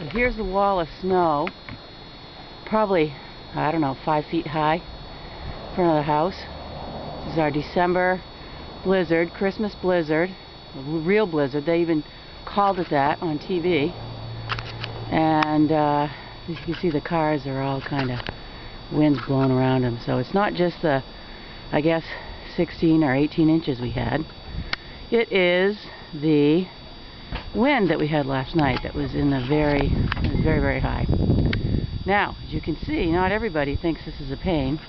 So here's the wall of snow, probably, I don't know, 5 feet high in front of the house. This is our December blizzard, Christmas blizzard, a real blizzard. They even called it that on TV. And as you can see, the cars are all kind of winds blowing around them. So it's not just the, I guess, 16 or 18 inches we had. It is the wind that we had last night that was in the very, very high. Now, as you can see, not everybody thinks this is a pain,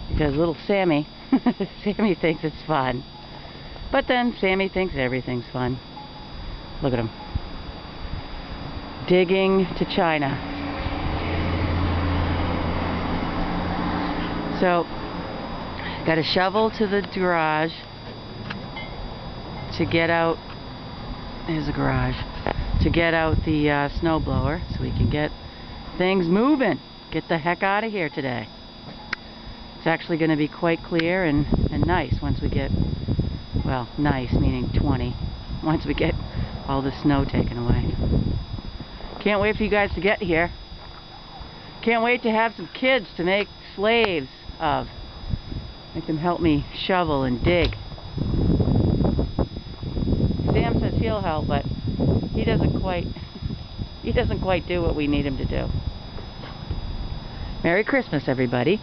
because little Sammy, Sammy thinks it's fun. But then Sammy thinks everything's fun. Look at him. Digging to China. So, got a shovel to the garage to get out. Here's the garage. To get out the snowblower so we can get things moving. Get the heck out of here today. It's actually going to be quite clear and nice once we get, well, nice meaning 20, once we get all the snow taken away. Can't wait for you guys to get here. Can't wait to have some kids to make slaves of. Make them help me shovel and dig. Sam says he'll help, but he doesn't quite do what we need him to do. Merry Christmas, everybody.